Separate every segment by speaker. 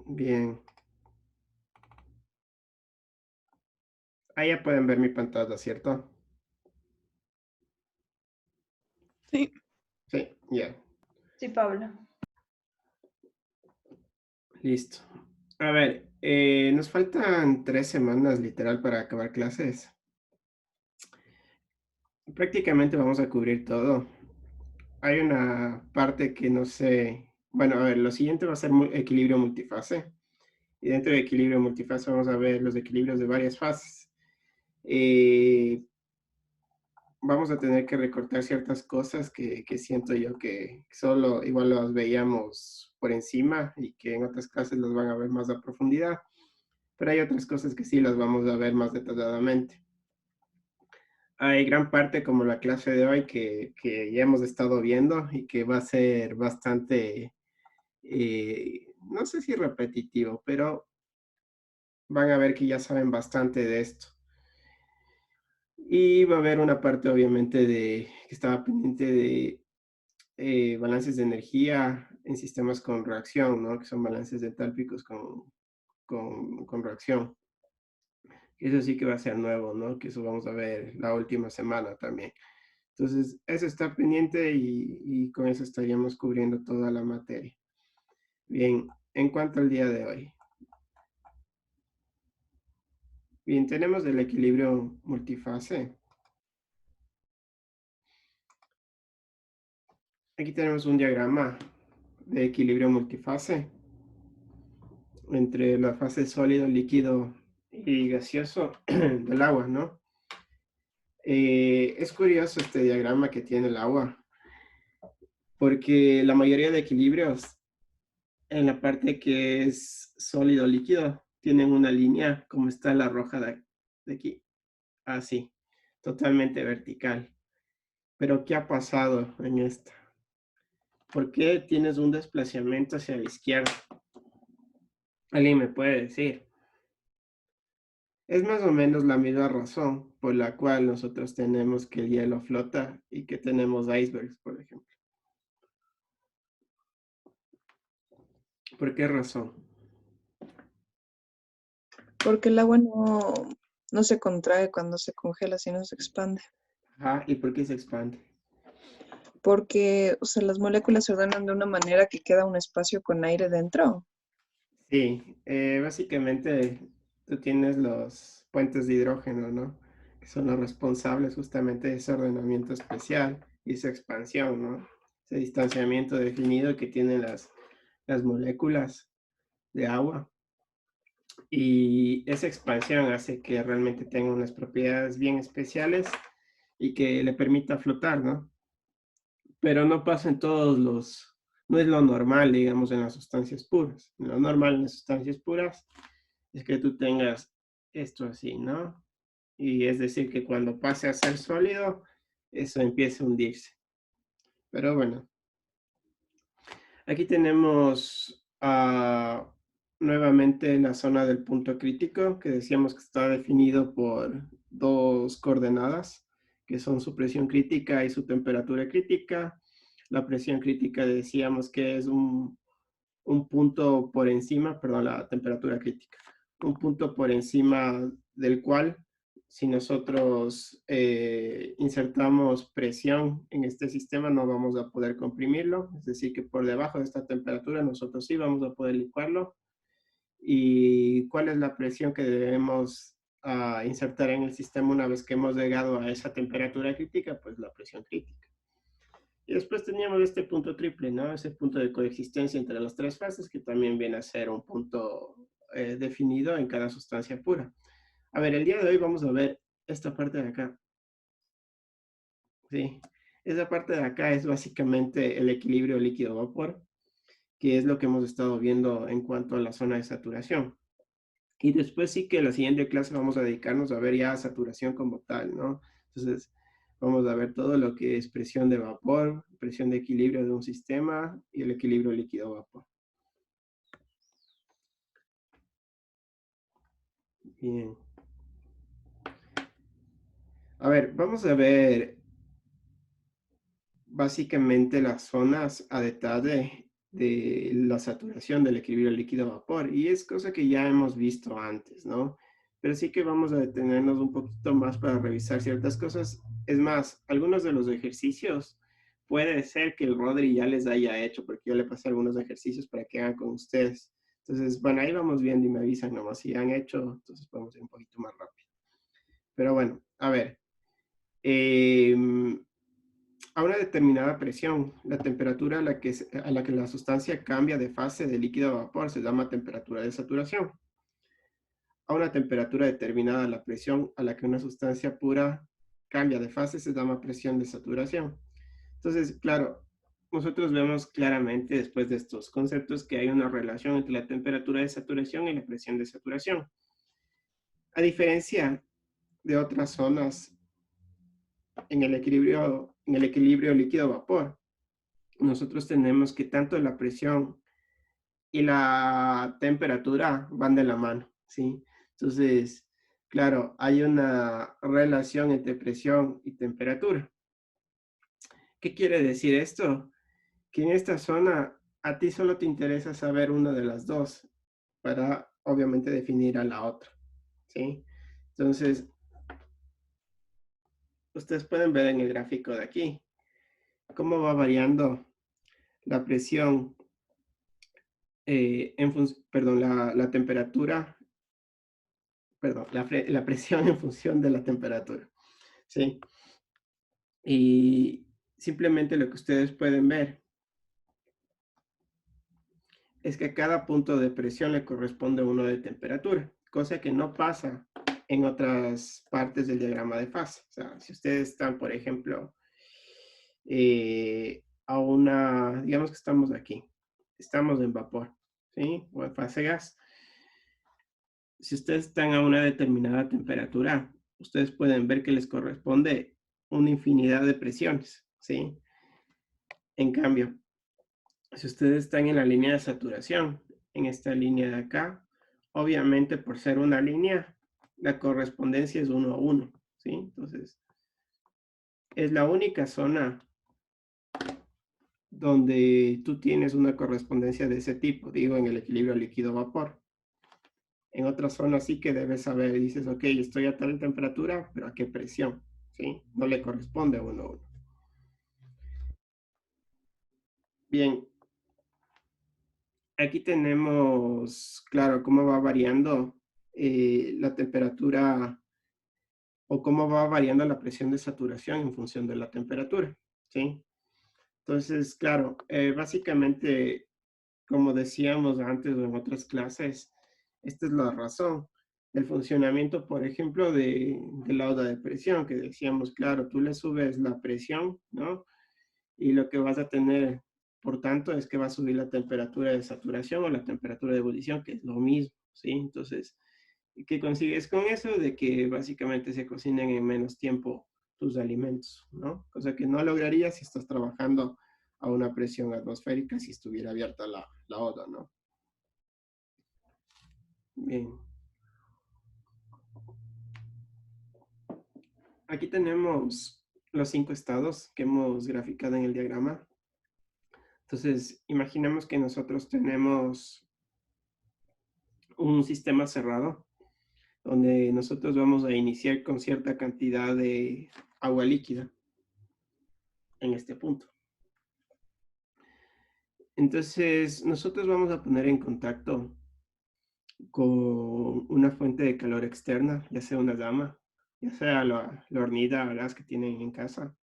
Speaker 1: Bien. Ahí ya pueden ver mi pantalla, ¿cierto?
Speaker 2: Sí.
Speaker 1: Sí, ya.
Speaker 3: Sí, Pablo.
Speaker 1: Listo. A ver, nos faltan 3 semanas literal para acabar clases. Prácticamente vamos a cubrir todo. Hay una parte que no sé. Bueno, a ver, lo siguiente va a ser equilibrio multifase. Y dentro de equilibrio multifase vamos a ver los equilibrios de varias fases. Eh, Vamos a tener que recortar ciertas cosas que siento yo que solo igual las veíamos por encima y que en otras clases las van a ver más a profundidad, pero hay otras cosas que sí las vamos a ver más detalladamente. Hay gran parte como la clase de hoy que ya hemos estado viendo y que va a ser bastante, no sé si repetitivo, pero van a ver que ya saben bastante de esto. Y va a haber una parte obviamente que estaba pendiente de balances de energía en sistemas con reacción, ¿no? Que son balances entálpicos con reacción. Eso sí que va a ser nuevo, ¿no? Que eso vamos a ver la última semana también. Entonces, eso está pendiente y con eso estaríamos cubriendo toda la materia. Bien, en cuanto al día de hoy. Bien, tenemos el equilibrio multifase. Aquí tenemos un diagrama de equilibrio multifase entre la fase sólido, líquido y gaseoso del agua, ¿no? Es curioso este diagrama que tiene el agua, porque la mayoría de equilibrios en la parte que es sólido líquido tienen una línea como está la roja de aquí, así, totalmente vertical. Pero ¿qué ha pasado en esta? ¿Por qué tienes un desplazamiento hacia la izquierda? ¿Alguien me puede decir? Es más o menos la misma razón por la cual nosotros tenemos que el hielo flota y que tenemos icebergs, por ejemplo. ¿Por qué razón?
Speaker 2: Porque el agua no se contrae cuando se congela, sino se expande.
Speaker 1: Ajá, ¿y por qué se expande?
Speaker 2: Porque, o sea, las moléculas se ordenan de una manera que queda un espacio con aire dentro.
Speaker 1: Sí, básicamente tú tienes los puentes de hidrógeno, ¿no? Que son los responsables justamente de ese ordenamiento especial y esa expansión, ¿no? Ese distanciamiento definido que tienen las moléculas de agua. Y esa expansión hace que realmente tenga unas propiedades bien especiales y que le permita flotar, ¿no? Pero no pasa en no es lo normal, digamos, en las sustancias puras. Lo normal en las sustancias puras es que tú tengas esto así, ¿no? Y es decir, que cuando pase a ser sólido, eso empieza a hundirse. Pero bueno, aquí tenemos nuevamente la zona del punto crítico, que decíamos que está definido por dos coordenadas, que son su presión crítica y su temperatura crítica. La presión crítica decíamos que es un punto por encima, perdón, la temperatura crítica, un punto por encima del cual, si nosotros insertamos presión en este sistema, no vamos a poder comprimirlo, es decir, que por debajo de esta temperatura nosotros sí vamos a poder licuarlo. ¿Y cuál es la presión que debemos insertar en el sistema una vez que hemos llegado a esa temperatura crítica? Pues la presión crítica. Y después teníamos este punto triple, ¿no? Ese punto de coexistencia entre las tres fases, que también viene a ser un punto definido en cada sustancia pura. A ver, el día de hoy vamos a ver esta parte de acá. ¿Sí? Esa parte de acá es básicamente el equilibrio líquido-vapor, que es lo que hemos estado viendo en cuanto a la zona de saturación. Y después sí que en la siguiente clase vamos a dedicarnos a ver ya saturación como tal, ¿no? Entonces, vamos a ver todo lo que es presión de vapor, presión de equilibrio de un sistema y el equilibrio líquido-vapor. Bien. A ver, vamos a ver básicamente las zonas a detalle de la saturación del equilibrio líquido-vapor, y es cosa que ya hemos visto antes, ¿no? Pero sí que vamos a detenernos un poquito más para revisar ciertas cosas. Es más, algunos de los ejercicios puede ser que el Rodri ya les haya hecho, porque yo le pasé algunos ejercicios para que hagan con ustedes. Entonces, bueno, ahí vamos viendo y me avisan nomás si han hecho, entonces podemos ir un poquito más rápido. Pero bueno, a ver. Eh, a una determinada presión, la temperatura a la que la sustancia cambia de fase de líquido a vapor se llama temperatura de saturación. A una temperatura determinada, la presión a la que una sustancia pura cambia de fase se llama presión de saturación. Entonces, claro, nosotros vemos claramente después de estos conceptos que hay una relación entre la temperatura de saturación y la presión de saturación. A diferencia de otras zonas en el equilibrio líquido-vapor, nosotros tenemos que tanto la presión y la temperatura van de la mano, ¿sí? Entonces, claro, hay una relación entre presión y temperatura. ¿Qué quiere decir esto? Que en esta zona a ti solo te interesa saber una de las dos para, obviamente, definir a la otra, ¿sí? Entonces, ustedes pueden ver en el gráfico de aquí cómo va variando la presión, perdón, la temperatura, perdón, la presión en función de la temperatura, ¿sí? Y simplemente lo que ustedes pueden ver es que a cada punto de presión le corresponde uno de temperatura, cosa que no pasa en otras partes del diagrama de fase. O sea, si ustedes están, por ejemplo, a una, digamos que estamos aquí, estamos en vapor, ¿sí? O en fase gas. Si ustedes están a una determinada temperatura, ustedes pueden ver que les corresponde una infinidad de presiones, ¿sí? En cambio, si ustedes están en la línea de saturación, en esta línea de acá, obviamente por ser una línea, la correspondencia es 1 a 1, ¿sí? Entonces, es la única zona donde tú tienes una correspondencia de ese tipo, digo, en el equilibrio líquido-vapor. En otras zonas sí que debes saber, dices, ok, estoy a tal temperatura, pero ¿a qué presión? ¿Sí? No le corresponde a 1 a 1. Bien, aquí tenemos, claro, cómo va variando la temperatura o cómo va variando la presión de saturación en función de la temperatura, ¿sí? Entonces, claro, básicamente, como decíamos antes o en otras clases, esta es la razón del funcionamiento, por ejemplo, de la ola de presión, que decíamos, claro, tú le subes la presión, ¿no? Y lo que vas a tener, por tanto, es que va a subir la temperatura de saturación o la temperatura de ebullición, que es lo mismo, ¿sí? Entonces, ¿qué consigues con eso? De que básicamente se cocinen en menos tiempo tus alimentos, ¿no? Cosa que no lograrías si estás trabajando a una presión atmosférica si estuviera abierta la olla, ¿no? Bien. Aquí tenemos los 5 estados que hemos graficado en el diagrama. Entonces, imaginemos que nosotros tenemos un sistema cerrado donde nosotros vamos a iniciar con cierta cantidad de agua líquida en este punto. Entonces, nosotros vamos a poner en contacto con una fuente de calor externa, ya sea una llama, ya sea la hornilla a gas que tienen en casa.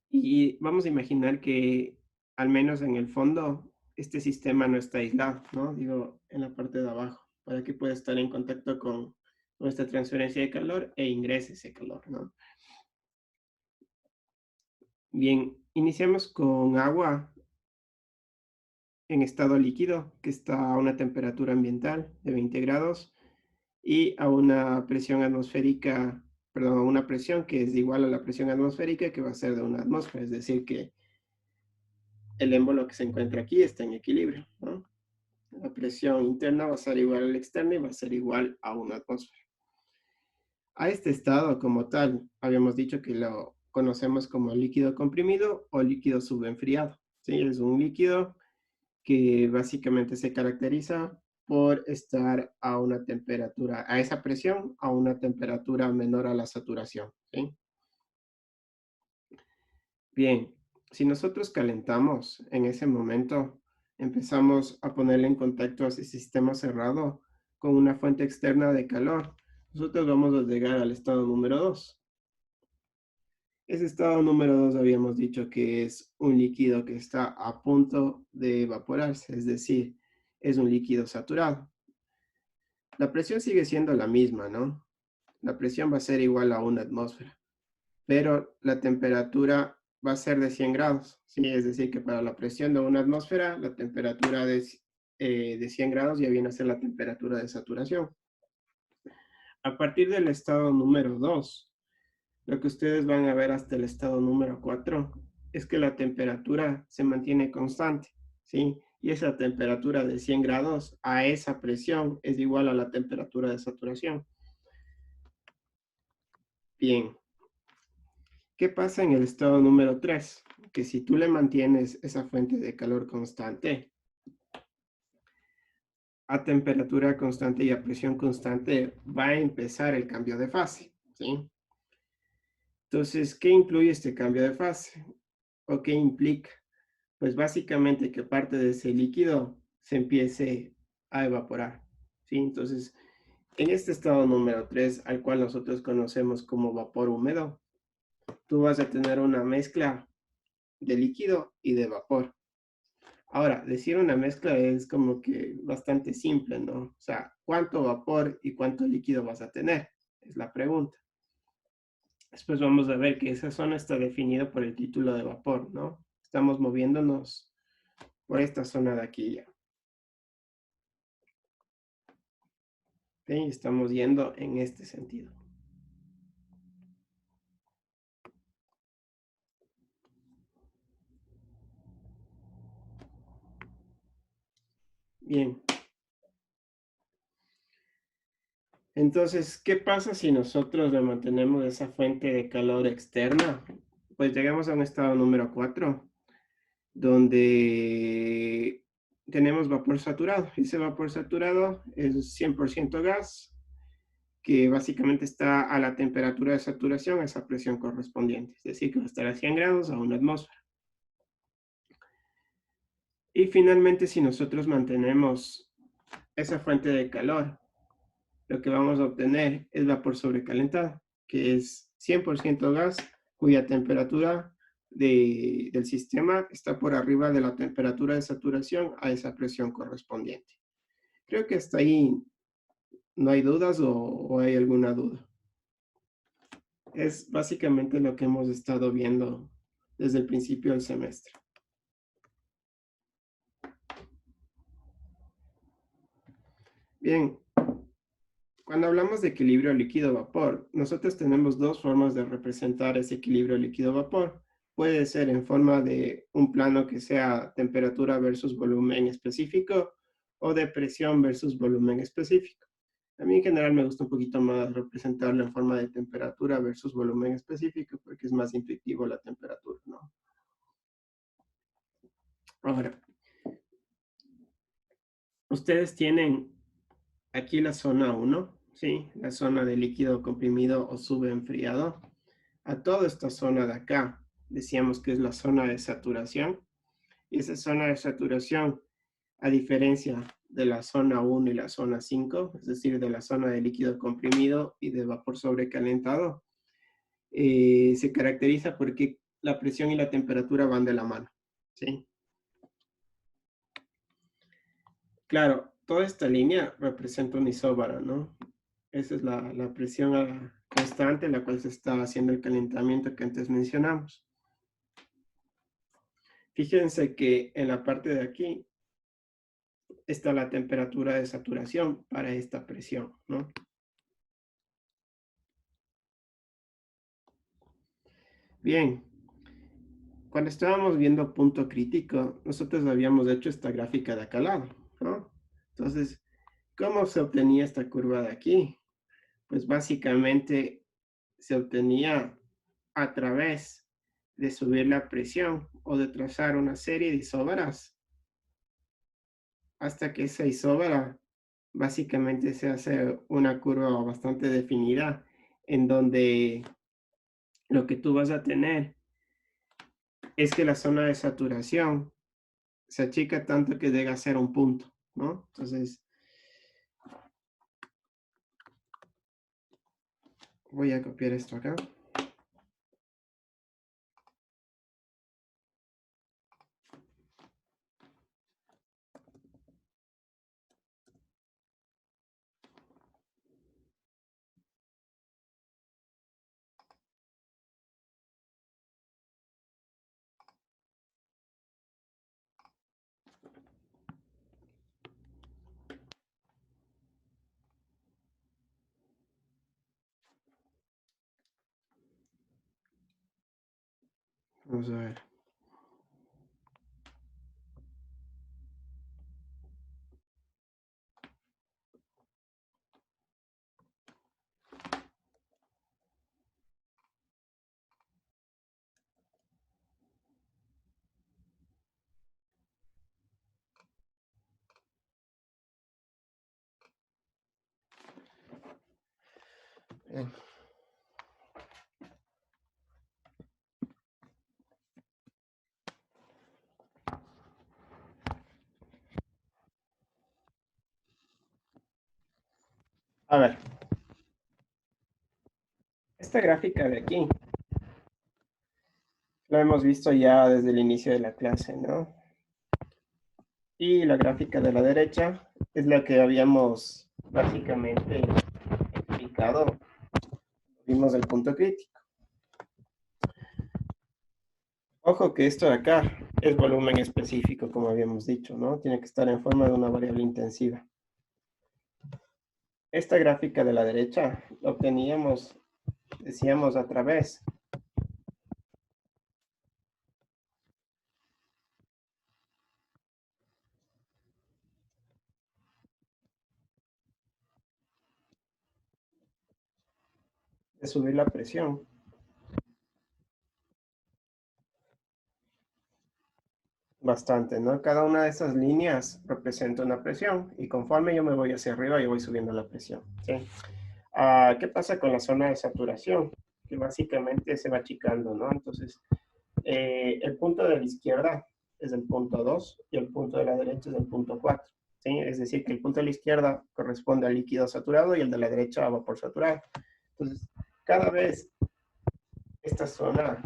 Speaker 1: Y vamos a imaginar que al menos en el fondo este sistema no está aislado, ¿no? Digo, en la parte de abajo, para que pueda estar en contacto con nuestra transferencia de calor e ingrese ese calor, ¿no? Bien, iniciamos con agua en estado líquido, que está a una temperatura ambiental de 20 grados y a una presión atmosférica, perdón, a una presión que es igual a la presión atmosférica que va a ser de una atmósfera, es decir, que el émbolo que se encuentra aquí está en equilibrio, ¿no? La presión interna va a ser igual a la externa y va a ser igual a una atmósfera. A este estado como tal, habíamos dicho que lo conocemos como líquido comprimido o líquido subenfriado, ¿sí? Es un líquido que básicamente se caracteriza por estar a una temperatura, a esa presión, a una temperatura menor a la saturación, ¿sí? Bien, si nosotros calentamos en ese momento, empezamos a ponerle en contacto a ese sistema cerrado con una fuente externa de calor, nosotros vamos a llegar al estado número 2. Ese estado número 2 habíamos dicho que es un líquido que está a punto de evaporarse, es decir, es un líquido saturado. La presión sigue siendo la misma, ¿no? La presión va a ser igual a una atmósfera, pero la temperatura va a ser de 100 grados, ¿sí? Es decir, que para la presión de una atmósfera, la temperatura de 100 grados ya viene a ser la temperatura de saturación. A partir del estado número 2, lo que ustedes van a ver hasta el estado número 4 es que la temperatura se mantiene constante, ¿sí? Y esa temperatura de 100 grados a esa presión es igual a la temperatura de saturación. Bien, ¿qué pasa en el estado número 3? Que si tú le mantienes esa fuente de calor constante, a temperatura constante y a presión constante, va a empezar el cambio de fase, ¿sí? Entonces, ¿qué incluye este cambio de fase? ¿O qué implica? Pues básicamente que parte de ese líquido se empiece a evaporar, ¿sí? Entonces, en este estado número 3, al cual nosotros conocemos como vapor húmedo, tú vas a tener una mezcla de líquido y de vapor. Ahora, decir una mezcla es como que bastante simple, ¿no? O sea, ¿cuánto vapor y cuánto líquido vas a tener? Es la pregunta. Después vamos a ver que esa zona está definida por el título de vapor, ¿no? Estamos moviéndonos por esta zona de aquí ya. ¿Sí? Estamos yendo en este sentido. Bien. Entonces, ¿qué pasa si nosotros le mantenemos esa fuente de calor externa? Pues llegamos a un estado número 4, donde tenemos vapor saturado. Ese vapor saturado es 100% gas, que básicamente está a la temperatura de saturación, a esa presión correspondiente. Es decir, que va a estar a 100 grados a una atmósfera. Y finalmente, si nosotros mantenemos esa fuente de calor, lo que vamos a obtener es vapor sobrecalentado, que es 100% gas, cuya temperatura del sistema está por arriba de la temperatura de saturación a esa presión correspondiente. Creo que hasta ahí no hay dudas o hay alguna duda. Es básicamente lo que hemos estado viendo desde el principio del semestre. Bien, cuando hablamos de equilibrio líquido-vapor, nosotros tenemos dos formas de representar ese equilibrio líquido-vapor. Puede ser en forma de un plano que sea temperatura versus volumen específico o de presión versus volumen específico. A mí en general me gusta un poquito más representarlo en forma de temperatura versus volumen específico porque es más intuitivo la temperatura, ¿no? Ahora, ustedes tienen aquí la zona 1, ¿sí? La zona de líquido comprimido o subenfriado. A toda esta zona de acá, decíamos que es la zona de saturación. Y esa zona de saturación, a diferencia de la zona 1 y la zona 5, es decir, de la zona de líquido comprimido y de vapor sobrecalentado, se caracteriza porque la presión y la temperatura van de la mano, ¿sí? Claro, toda esta línea representa un isóbaro, ¿no? Esa es la presión constante en la cual se está haciendo el calentamiento que antes mencionamos. Fíjense que en la parte de aquí está la temperatura de saturación para esta presión, ¿no? Bien, cuando estábamos viendo punto crítico, nosotros habíamos hecho esta gráfica de acá al lado, ¿no? Entonces, ¿cómo se obtenía esta curva de aquí? Pues básicamente se obtenía a través de subir la presión o de trazar una serie de isóbaras hasta que esa isóbara básicamente se hace una curva bastante definida en donde lo que tú vas a tener es que la zona de saturación se achica tanto que llega a ser un punto, ¿no? Entonces, voy a copiar esto acá. Vamos a ver. Bien. A ver, esta gráfica de aquí la hemos visto ya desde el inicio de la clase, ¿no? Y la gráfica de la derecha es la que habíamos básicamente explicado. Vimos el punto crítico. Ojo que esto de acá es volumen específico, como habíamos dicho, ¿no? Tiene que estar en forma de una variable intensiva. Esta gráfica de la derecha la obteníamos, decíamos, a través de subir la presión. Bastante, ¿no? Cada una de esas líneas representa una presión y conforme yo me voy hacia arriba, yo voy subiendo la presión, ¿sí? ¿Qué pasa con la zona de saturación? Que básicamente se va achicando, ¿no? Entonces, el punto de la izquierda es el punto 2 y el punto de la derecha es el punto 4, ¿sí? Es decir, que el punto de la izquierda corresponde al líquido saturado y el de la derecha a vapor saturado. Entonces, cada vez esta zona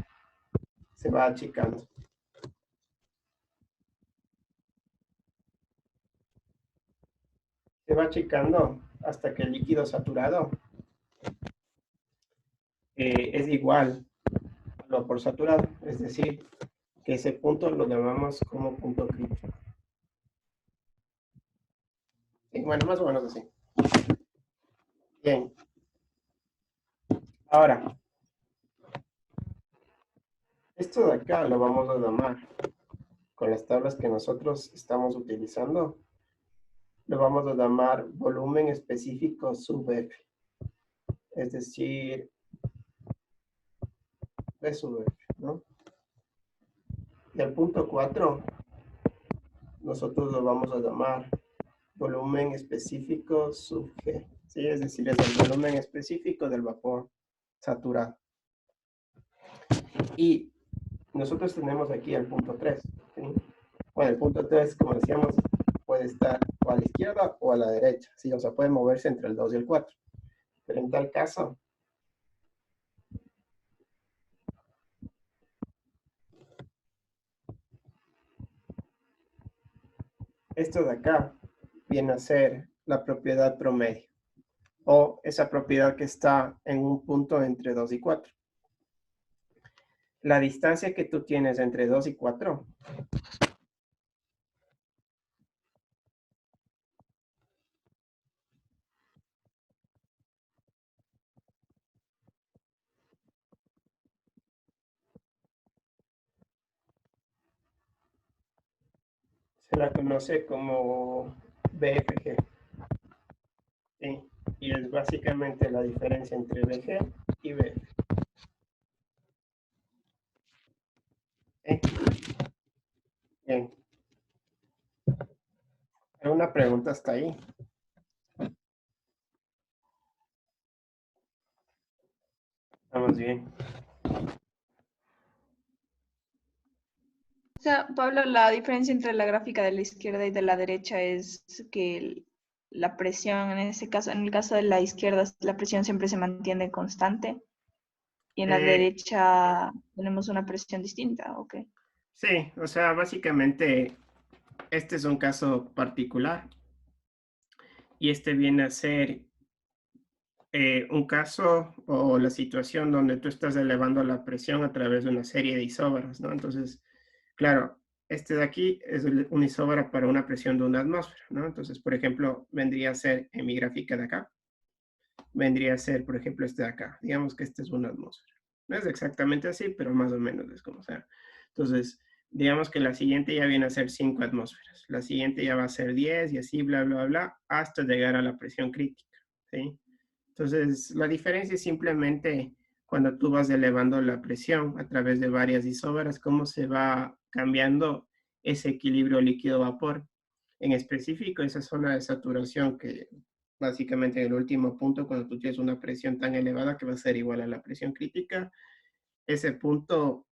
Speaker 1: se va achicando. Se va achicando hasta que el líquido saturado es igual al vapor saturado, es decir, que ese punto lo llamamos como punto crítico. Sí, bueno, más o menos así. Bien. Ahora, esto de acá lo vamos a llamar, con las tablas que nosotros estamos utilizando, lo vamos a llamar volumen específico sub F, es decir, V sub F, ¿no? Y al punto 4, nosotros lo vamos a llamar volumen específico sub G, ¿sí? Es decir, es el volumen específico del vapor saturado. Y nosotros tenemos aquí el punto 3, ¿sí? Bueno, el punto 3, como decíamos, puede estar o a la izquierda o a la derecha, ¿sí? O sea, puede moverse entre el 2 y el 4. Pero en tal caso, esto de acá viene a ser la propiedad promedio, o esa propiedad que está en un punto entre 2 y 4. La distancia que tú tienes entre 2 y 4 se la conoce como BFG, ¿sí? Y es básicamente la diferencia entre BG y BF. pregunta hasta ahí? Estamos bien.
Speaker 3: O sea, Pablo, la diferencia entre la gráfica de la izquierda y de la derecha es que la presión, en ese caso, en el caso de la izquierda, la presión siempre se mantiene constante y en la
Speaker 1: Eh,
Speaker 3: derecha tenemos una presión distinta, ¿ok?
Speaker 1: sí, o sea, básicamente este es un caso particular y este viene a ser un caso o la situación donde tú estás elevando la presión a través de una serie de isóbaros, ¿no? Entonces, claro, este de aquí es una isóbara para una presión de una atmósfera, ¿no? Entonces, por ejemplo, vendría a ser en mi gráfica de acá, vendría a ser, por ejemplo, este de acá. Digamos que este es una atmósfera. No es exactamente así, pero más o menos es como sea. Entonces, digamos que la siguiente ya viene a ser 5 atmósferas. La siguiente ya va a ser 10 y así, bla, bla, bla, hasta llegar a la presión crítica, ¿sí? Entonces, la diferencia es simplemente cuando tú vas elevando la presión a través de varias isóbaras, cómo se va cambiando ese equilibrio líquido-vapor. En específico, esa zona de saturación que básicamente en el último punto, cuando tú tienes una presión tan elevada que va a ser igual a la presión crítica, ese punto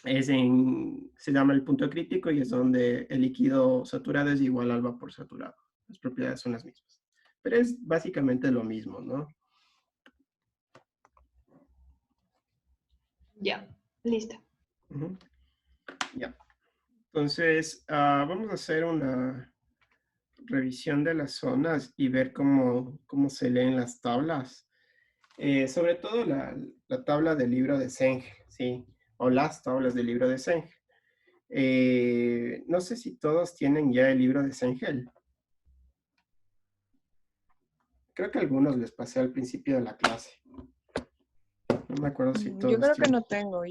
Speaker 1: se llama el punto crítico y es donde el líquido saturado es igual al vapor saturado. Las propiedades son las mismas. Pero es básicamente lo mismo, ¿no?
Speaker 3: Ya, listo.
Speaker 1: Ujú. Ya. Entonces, vamos a hacer una revisión de las zonas y ver cómo se leen las tablas. Sobre todo la tabla del libro de Senge, ¿sí? O las tablas del libro de Senge. No sé si todos tienen ya el libro de Sengel. Creo que a algunos les pasé al principio de la clase. No me acuerdo si
Speaker 2: Yo
Speaker 1: todos
Speaker 2: creo que
Speaker 1: tienen.
Speaker 2: no tengo,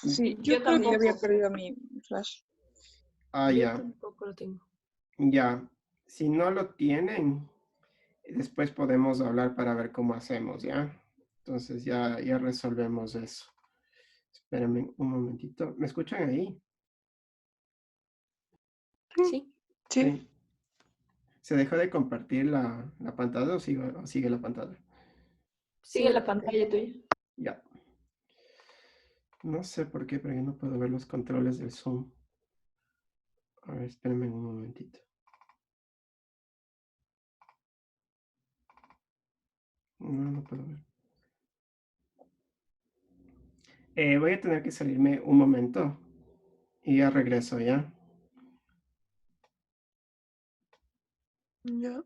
Speaker 2: sí, yo
Speaker 3: Yo
Speaker 2: creo que yo había
Speaker 3: tampoco.
Speaker 2: perdido mi flash.
Speaker 4: Yo
Speaker 1: Ya,
Speaker 4: tampoco lo tengo.
Speaker 1: ya. Si no lo tienen, después podemos hablar para ver cómo hacemos, ¿ya? Entonces ya resolvemos eso. Espérenme un momentito. ¿Me escuchan ahí?
Speaker 4: Sí.
Speaker 2: Sí,
Speaker 1: Sí. ¿Se dejó de compartir la pantalla o sigue la pantalla?
Speaker 3: Sigue
Speaker 4: Sí.
Speaker 3: la pantalla tuya.
Speaker 1: Ya. No sé por qué, pero yo no puedo ver los controles del Zoom. A ver, espérenme un momentito. No puedo ver. Voy a tener que salirme un momento y ya regreso, ¿ya?
Speaker 2: ya.